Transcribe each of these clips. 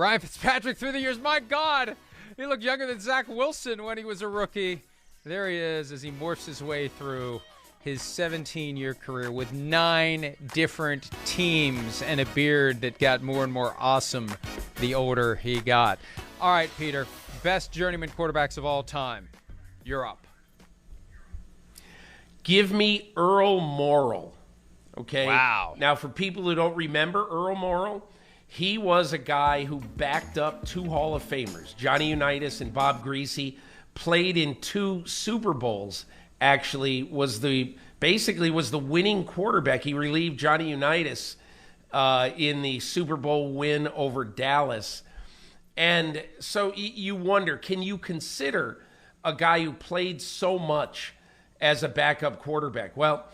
Ryan Fitzpatrick through the years. My God, he looked younger than Zach Wilson when he was a rookie. There he is as he morphs his way through his 17-year career with 9 different teams and a beard that got more and more awesome the older he got. All right, Peter, best journeyman quarterbacks of all time. You're up. Give me Earl Morrell. Okay. Wow. Now, for people who don't remember Earl Morrell, he was a guy who backed up 2 Hall of Famers, Johnny Unitas and Bob Greasy, played in 2 Super Bowls, actually, was the winning quarterback. He relieved Johnny Unitas in the Super Bowl win over Dallas. And so you wonder, can you consider a guy who played so much as a backup quarterback? Well,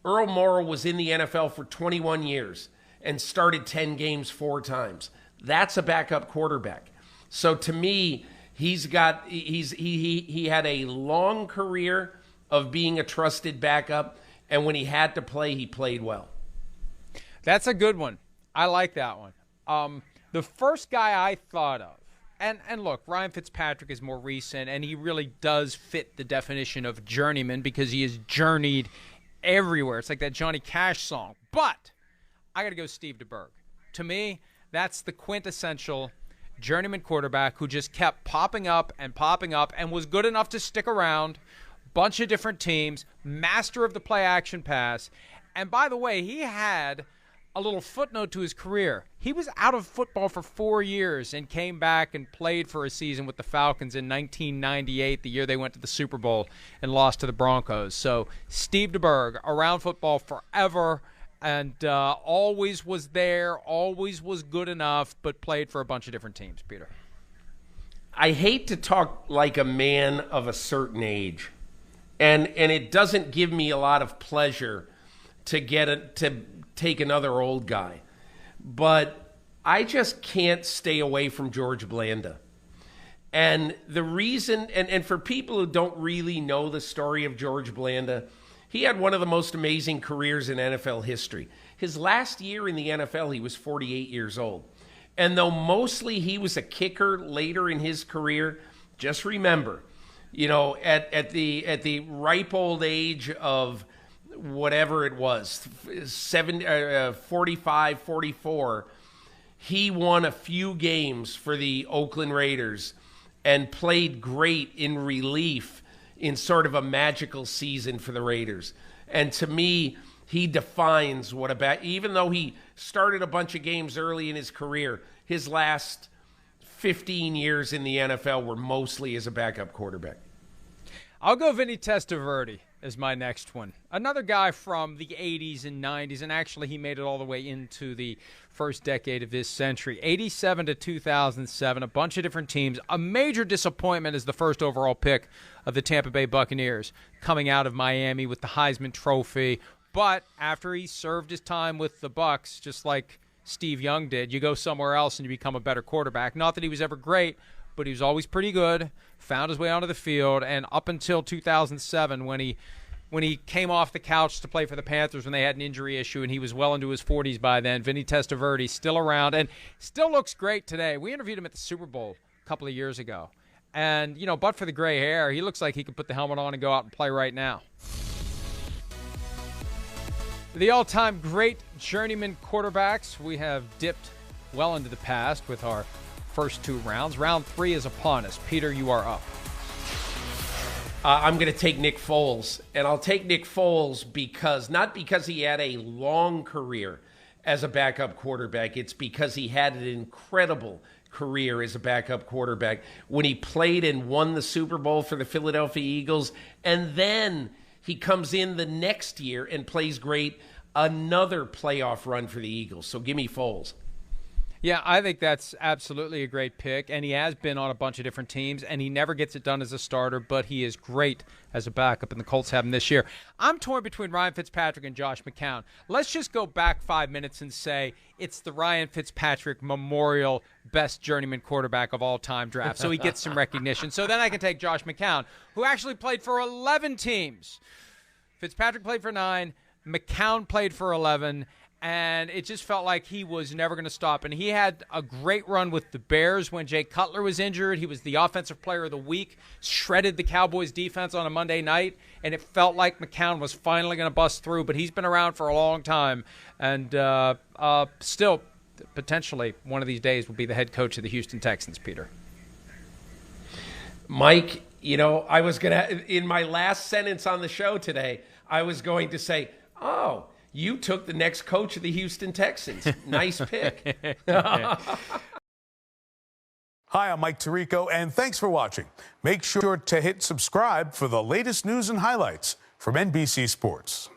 Earl Morrell was in the NFL for 21 years and started 10 games 4 times. That's a backup quarterback. So to me, he had a long career of being a trusted backup, and when he had to play, he played well. That's a good one. I like that one. The first guy I thought of, and look, Ryan Fitzpatrick is more recent, and he really does fit the definition of journeyman because he has journeyed everywhere. It's like that Johnny Cash song. But I got to go Steve Deberg. To me, that's the quintessential journeyman quarterback who just kept popping up and was good enough to stick around. Bunch of different teams, master of the play-action pass. And by the way, he had a little footnote to his career. He was out of football for 4 years and came back and played for a season with the Falcons in 1998, the year they went to the Super Bowl and lost to the Broncos. So Steve Deberg, around football forever, and always was there, always was good enough, but played for a bunch of different teams. Peter. I hate to talk like a man of a certain age, and it doesn't give me a lot of pleasure to take another old guy. But I just can't stay away from George Blanda. And the reason, and for people who don't really know the story of George Blanda, he had one of the most amazing careers in NFL history. His last year in the NFL, he was 48 years old. And though mostly he was a kicker later in his career, just remember, at the ripe old age of whatever it was, 45, 44, he won a few games for the Oakland Raiders and played great in relief in sort of a magical season for the Raiders. And to me, he defines even though he started a bunch of games early in his career, his last 15 years in the NFL were mostly as a backup quarterback. I'll go Vinnie Testaverde as my next one. Another guy from the 80s and 90s, and actually he made it all the way into the first decade of this century. 87 to 2007, a bunch of different teams. A major disappointment as the first overall pick of the Tampa Bay Buccaneers, coming out of Miami with the Heisman Trophy. But after he served his time with the Bucs, just like Steve Young did, you go somewhere else and you become a better quarterback. Not that he was ever great, but he was always pretty good, found his way onto the field, and up until 2007 when he came off the couch to play for the Panthers when they had an injury issue and he was well into his 40s by then, Vinnie Testaverde still around and still looks great today. We interviewed him at the Super Bowl a couple of years ago. And, but for the gray hair, he looks like he could put the helmet on and go out and play right now. The all-time great journeyman quarterbacks, we have dipped well into the past with our first 2 rounds. Round 3 is upon us. Peter, you are up. I'm going to take Nick Foles, and I'll take Nick Foles not because he had a long career as a backup quarterback. It's because he had an incredible career as a backup quarterback when he played and won the Super Bowl for the Philadelphia Eagles, and then he comes in the next year and plays great, another playoff run for the Eagles. So give me Foles. Yeah, I think that's absolutely a great pick, and he has been on a bunch of different teams, and he never gets it done as a starter, but he is great as a backup, and the Colts have him this year. I'm torn between Ryan Fitzpatrick and Josh McCown. Let's just go back 5 minutes and say it's the Ryan Fitzpatrick Memorial Best Journeyman Quarterback of All Time draft, so he gets some recognition. So then I can take Josh McCown, who actually played for 11 teams. Fitzpatrick played for 9, McCown played for 11, and it just felt like he was never going to stop. And he had a great run with the Bears when Jay Cutler was injured. He was the offensive player of the week, shredded the Cowboys defense on a Monday night, and it felt like McCown was finally going to bust through. But he's been around for a long time, and still potentially one of these days will be the head coach of the Houston Texans, Peter. Mike, you know, I was going to, in my last sentence on the show today, I was going to say, oh, you took the next coach of the Houston Texans. Nice pick. Hi, I'm Mike Tirico, and thanks for watching. Make sure to hit subscribe for the latest news and highlights from NBC Sports.